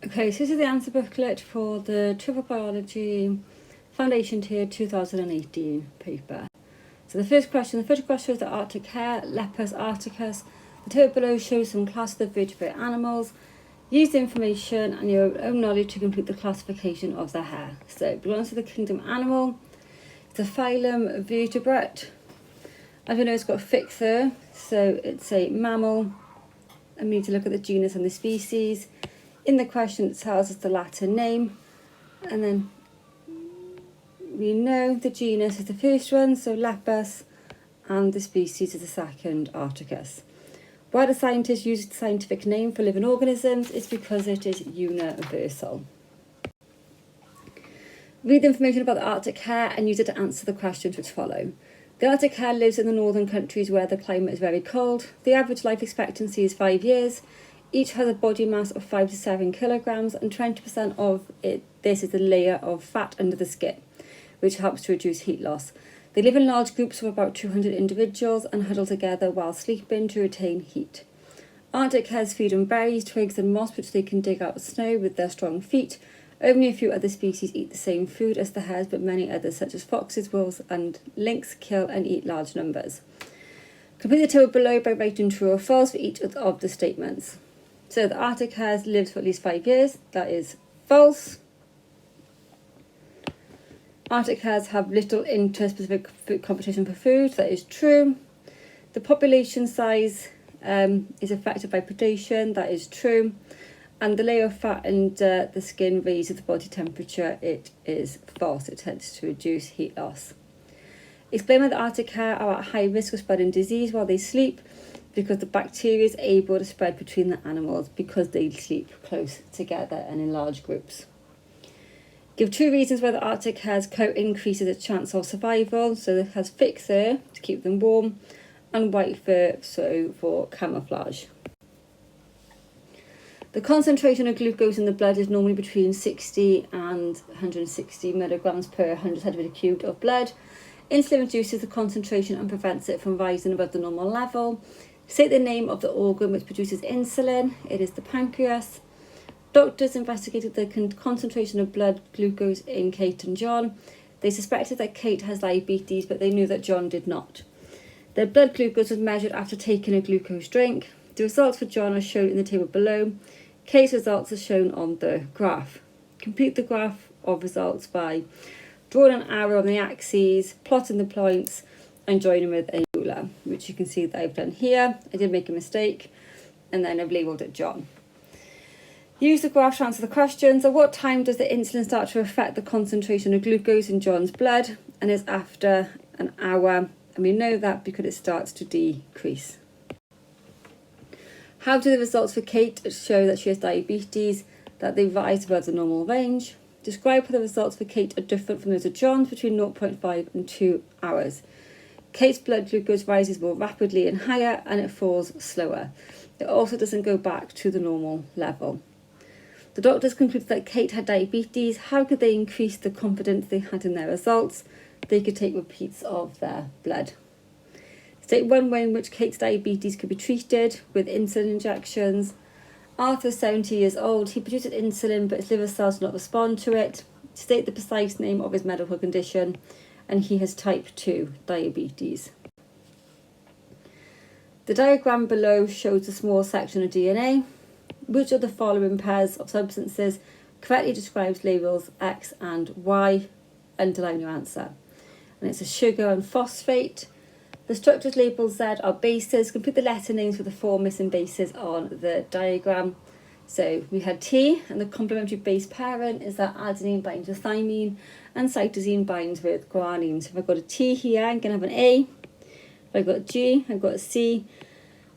Okay, so this is the answer booklet for the Triple Biology Foundation Tier 2018 paper. So the first question shows the Arctic hare, Lepus arcticus. The table below shows some classes of vertebrate animals. Use the information and your own knowledge to complete the classification of the hare. So it belongs to the kingdom animal. It's a phylum vertebrate. As we know, it's got Fixer, so it's a mammal. And we need to look at the genus and the species. In the question, it tells us the Latin name, and then we know the genus is the first one, so Lepus, and the species is the second, Arcticus. Why do scientists use the scientific name for living organisms? It's because it is universal. Read the information about the Arctic hare and use it to answer the questions which follow. The Arctic hare lives in the northern countries where the climate is very cold. The average life expectancy is 5 years. Each has a body mass of 5 to 7 kilograms, and 20% of this is a layer of fat under the skin, which helps to reduce heat loss. They live in large groups of about 200 individuals and huddle together while sleeping to retain heat. Arctic hares feed on berries, twigs and moss, which they can dig out of snow with their strong feet. Only a few other species eat the same food as the hares, but many others, such as foxes, wolves and lynx, kill and eat large numbers. Complete the table below by writing true or false for each of the statements. So the Arctic hare lives for at least 5 years. That is false. Arctic hares have little interspecific competition for food. That is true. The population size is affected by predation. That is true. And the layer of fat under the skin raises the body temperature. It is false. It tends to reduce heat loss. Explain why the Arctic hare are at high risk of spreading disease while they sleep. Because the bacteria is able to spread between the animals because they sleep close together and in large groups. Give 2 reasons why the Arctic hare's coat increases its chance of survival. So it has thick fur to keep them warm and white fur for camouflage. The concentration of glucose in the blood is normally between 60 and 160 milligrams per 100 centimetre cubed of blood. Insulin reduces the concentration and prevents it from rising above the normal level. State the name of the organ which produces insulin. It is the pancreas. Doctors investigated the concentration of blood glucose in Kate and John. They suspected that Kate has diabetes, but they knew that John did not. Their blood glucose was measured after taking a glucose drink. The results for John are shown in the table below. Kate's results are shown on the graph. Complete the graph of results by drawing an arrow on the axes, plotting the points, and joining with a ruler, which you can see that I've done here. I did make a mistake, and then I've labelled it John. Use the graph to answer the questions. At what time does the insulin start to affect the concentration of glucose in John's blood? And it's after an hour, and we know that because it starts to decrease. How do the results for Kate show that she has diabetes? That they rise above the normal range. Describe how the results for Kate are different from those of John's between 0.5 and 2 hours. Kate's blood glucose rises more rapidly and higher, and it falls slower. It also doesn't go back to the normal level. The doctors concluded that Kate had diabetes. How could they increase the confidence they had in their results? They could take repeats of their blood. State one way in which Kate's diabetes could be treated with insulin injections. Arthur is 70 years old. He produces insulin, but his liver cells do not respond to it. State the precise name of his medical condition, and he has type 2 diabetes. The diagram below shows a small section of DNA. Which of the following pairs of substances correctly describes labels X and Y? Underline your answer. And it's a sugar and phosphate. The structures labelled Z are bases. Complete the letter names for the 4 missing bases on the diagram. So we had T, and the complementary base parent is that adenine binds with thymine and cytosine binds with guanine. So if I've got a T here, I'm going to have an A. If I've got a G, I've got a C.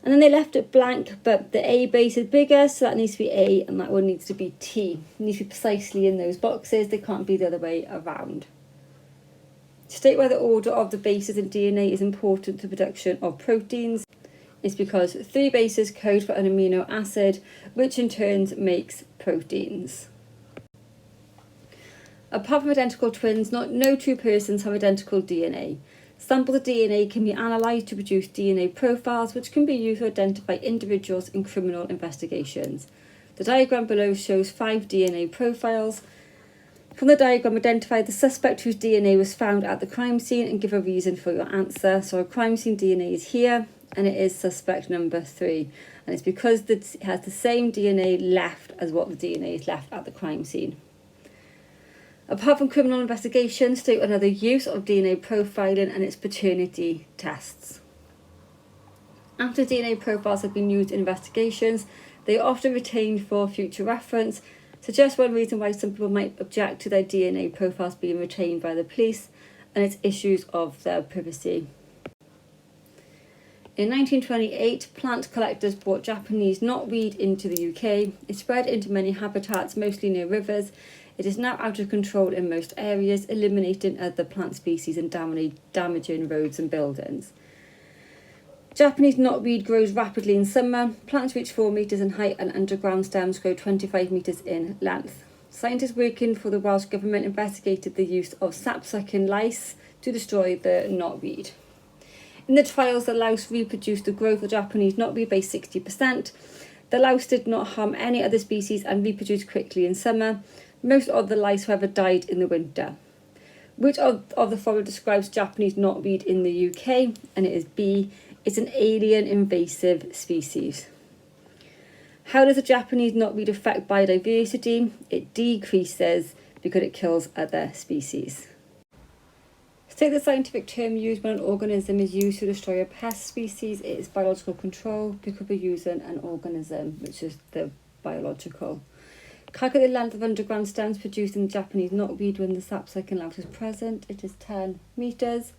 And then they left it blank, but the A base is bigger, so that needs to be A, and that one needs to be T. It needs to be precisely in those boxes. They can't be the other way around. State why the order of the bases in DNA is important to the production of proteins. It's because 3 bases code for an amino acid, which in turn makes proteins. Apart from identical twins, no 2 persons have identical DNA. Samples of DNA can be analysed to produce DNA profiles, which can be used to identify individuals in criminal investigations. The diagram below shows 5 DNA profiles. From the diagram, identify the suspect whose DNA was found at the crime scene and give a reason for your answer. So our crime scene DNA is here, and it is suspect number 3. And it's because it has the same DNA left as what the DNA is left at the crime scene. Apart from criminal investigations, state another use of DNA profiling and its paternity tests. After DNA profiles have been used in investigations, they are often retained for future reference. So just one reason why some people might object to their DNA profiles being retained by the police, and it's issues of their privacy. In 1928, plant collectors brought Japanese knotweed into the UK. It spread into many habitats, mostly near rivers. It is now out of control in most areas, eliminating other plant species and damaging roads and buildings. Japanese knotweed grows rapidly in summer. Plants reach 4 metres in height and underground stems grow 25 metres in length. Scientists working for the Welsh Government investigated the use of sap-sucking lice to destroy the knotweed. In the trials, the louse reproduced the growth of Japanese knotweed by 60%. The louse did not harm any other species and reproduced quickly in summer. Most of the lice, however, died in the winter. Which of the following describes Japanese knotweed in the UK? And it is B. It's an alien invasive species. How does the Japanese knotweed affect biodiversity? It decreases because it kills other species. State the scientific term used when an organism is used to destroy a pest species. It is biological control because we're using an organism, which is the biological. Calculate the length of underground stems produced in the Japanese knotweed when the sap-sucking louse is present. It is 10 metres.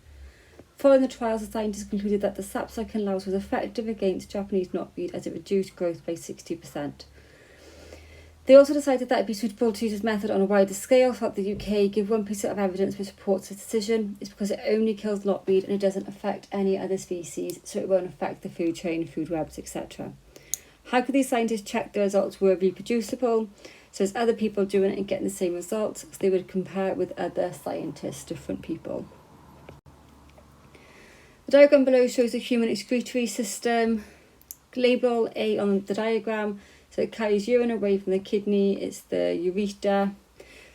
Following the trials, the scientists concluded that the sap-sucking louse was effective against Japanese knotweed as it reduced growth by 60%. They also decided that it would be suitable to use this method on a wider scale throughout the UK. Give one piece of evidence which supports this decision. It's because it only kills knotweed and it doesn't affect any other species, so it won't affect the food chain, food webs, etc. How could these scientists check the results were reproducible? So as other people doing it and getting the same results, so they would compare it with other scientists, different people. The diagram below shows the human excretory system. Label A on the diagram, so it carries urine away from the kidney, it's the ureter.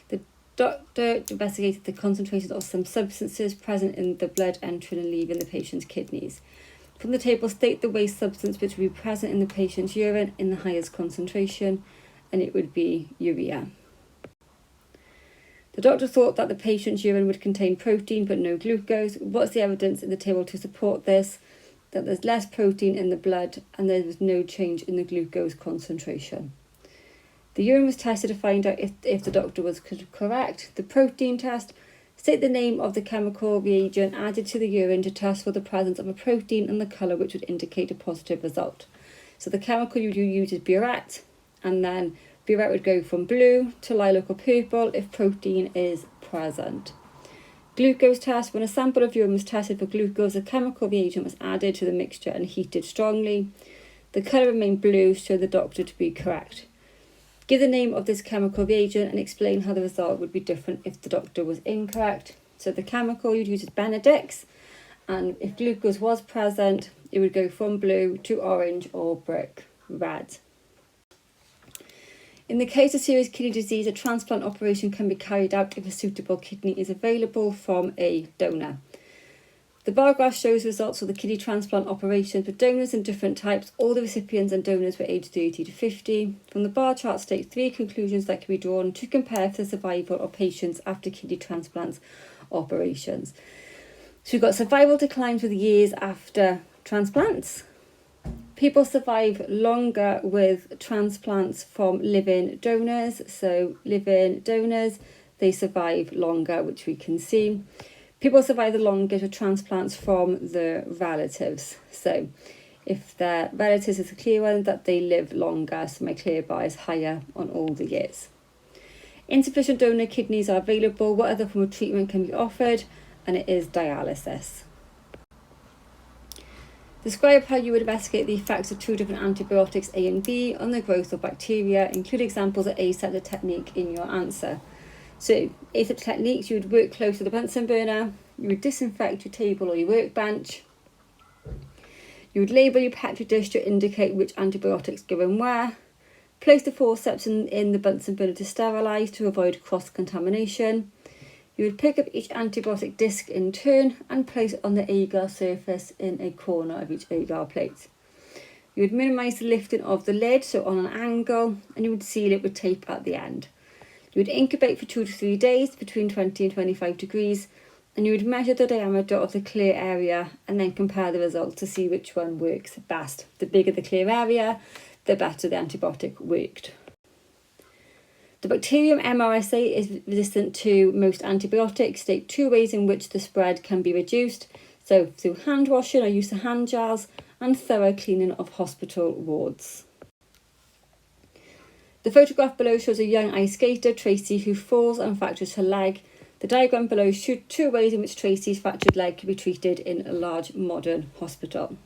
The doctor investigated the concentrations of some substances present in the blood entering and leaving the patient's kidneys. From the table, state the waste substance which would be present in the patient's urine in the highest concentration, and it would be urea. The doctor thought that the patient's urine would contain protein but no glucose. What's the evidence in the table to support this? That there's less protein in the blood and there was no change in the glucose concentration. The urine was tested to find out if the doctor was correct. The protein test, state the name of the chemical reagent added to the urine to test for the presence of a protein and the colour which would indicate a positive result. So the chemical you use is burette, and then burette would go from blue to lilac or purple if protein is present. Glucose test. When a sample of urine was tested for glucose, a chemical reagent was added to the mixture and heated strongly. The colour remained blue, so the doctor to be correct. Give the name of this chemical reagent and explain how the result would be different if the doctor was incorrect. So the chemical you'd use is Benedict's, and if glucose was present, it would go from blue to orange or brick red. In the case of serious kidney disease, a transplant operation can be carried out if a suitable kidney is available from a donor. The bar graph shows results of the kidney transplant operation for donors in different types. All the recipients and donors were aged 30 to 50. From the bar chart states 3 conclusions that can be drawn to compare for the survival of patients after kidney transplants operations. So we've got survival declines with years after transplants. People survive longer with transplants from living donors. So living donors, they survive longer, which we can see. People survive the longest with transplants from the relatives. So if their relatives is a clear one, that they live longer. So my clear bar is higher on all the years. Insufficient donor kidneys are available. What other form of treatment can be offered? And it is dialysis. Describe how you would investigate the effects of 2 different antibiotics A and B on the growth of bacteria. Include examples of aseptic technique in your answer. So aseptic techniques, you would work close to the Bunsen burner. You would disinfect your table or your workbench. You would label your petri dish to indicate which antibiotics go in where. Place the forceps in the Bunsen burner to sterilise to avoid cross-contamination. You would pick up each antibiotic disc in turn and place it on the agar surface in a corner of each agar plate. You would minimise the lifting of the lid, so on an angle, and you would seal it with tape at the end. You would incubate for 2 to 3 days between 20 and 25 degrees, and you would measure the diameter of the clear area and then compare the results to see which one works best. The bigger the clear area, the better the antibiotic worked. The bacterium MRSA is resistant to most antibiotics. State 2 ways in which the spread can be reduced. So through hand washing or use of hand gels and thorough cleaning of hospital wards. The photograph below shows a young ice skater, Tracy, who falls and fractures her leg. The diagram below shows 2 ways in which Tracy's fractured leg can be treated in a large modern hospital.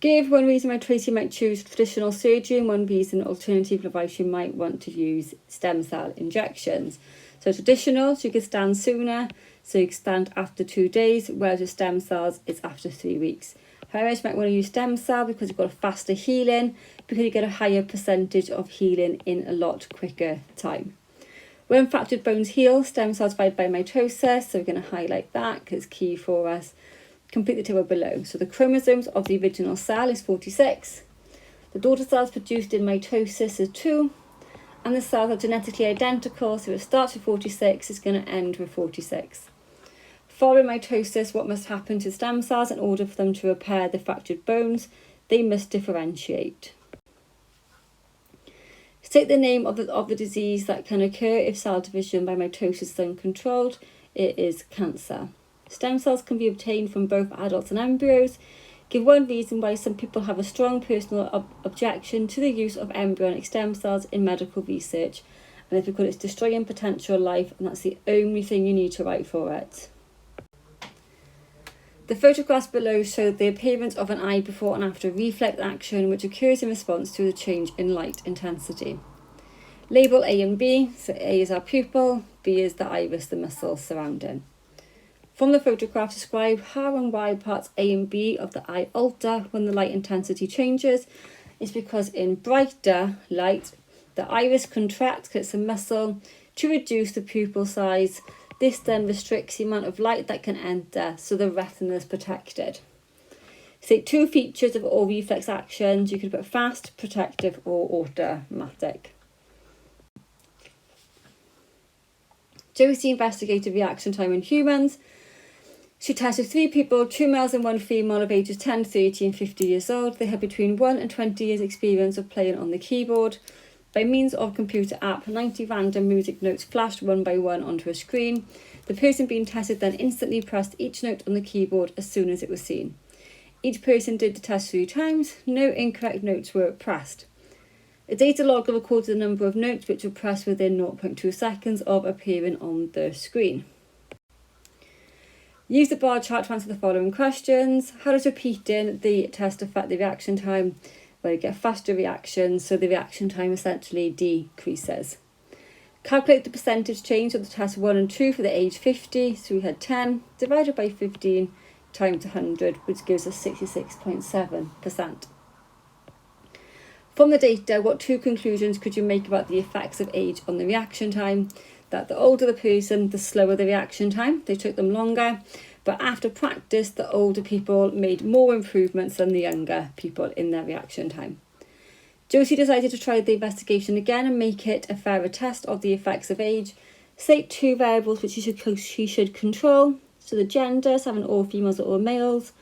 Give one reason why Tracy might choose traditional surgery and one reason alternative advice you might want to use stem cell injections. So traditional, so you can stand sooner, so you can stand after 2 days, whereas with stem cells, it's after 3 weeks. However, you might want to use stem cell because you've got a faster healing, because you get a higher percentage of healing in a lot quicker time. When fractured bones heal, stem cells divide by mitosis, so we're going to highlight that because it's key for us. Complete the table below. So the chromosomes of the original cell is 46. The daughter cells produced in mitosis is 2. And the cells are genetically identical, so it starts with 46, it's going to end with 46. Following mitosis, what must happen to stem cells in order for them to repair the fractured bones? They must differentiate. State the name of the disease that can occur if cell division by mitosis is uncontrolled. It is cancer. Stem cells can be obtained from both adults and embryos. Give one reason why some people have a strong personal objection to the use of embryonic stem cells in medical research, and it's because it's destroying potential life, and that's the only thing you need to write for it. The photographs below show the appearance of an eye before and after reflex action, which occurs in response to the change in light intensity. Label A and B, so A is our pupil, B is the iris, the muscle surrounding. From the photograph, describe how and why parts A and B of the eye alter when the light intensity changes. It's because in brighter light, the iris contracts because it's a muscle to reduce the pupil size. This then restricts the amount of light that can enter, so the retina is protected. State 2 features of all reflex actions. You can put fast, protective, or automatic. Josie investigated reaction time in humans. She tested 3 people, 2 males and 1 female of ages 10, 30 and 50 years old. They had between 1 and 20 years experience of playing on the keyboard. By means of computer app, 90 random music notes flashed one by one onto a screen. The person being tested then instantly pressed each note on the keyboard as soon as it was seen. Each person did the test 3 times. No incorrect notes were pressed. A data logger recorded the number of notes which were pressed within 0.2 seconds of appearing on the screen. Use the bar chart to answer the following questions. How does repeating the test affect the reaction time? Well, you get faster reactions, so the reaction time essentially decreases. Calculate the percentage change of the test 1 and 2 for the age 50. So we had 10 divided by 15 times 100, which gives us 66.7%. From the data, what 2 conclusions could you make about the effects of age on the reaction time? That the older the person, the slower the reaction time. They took them longer, but after practice, the older people made more improvements than the younger people in their reaction time. Josie decided to try the investigation again and make it a fairer test of the effects of age. State 2 variables which she should control. So the gender, so having all females or all males.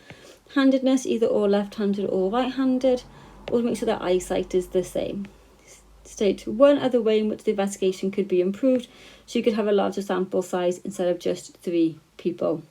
Handedness, either or left-handed or right-handed. Or make sure their eyesight is the same. State 1 other way in which the investigation could be improved, so you could have a larger sample size instead of just 3 people.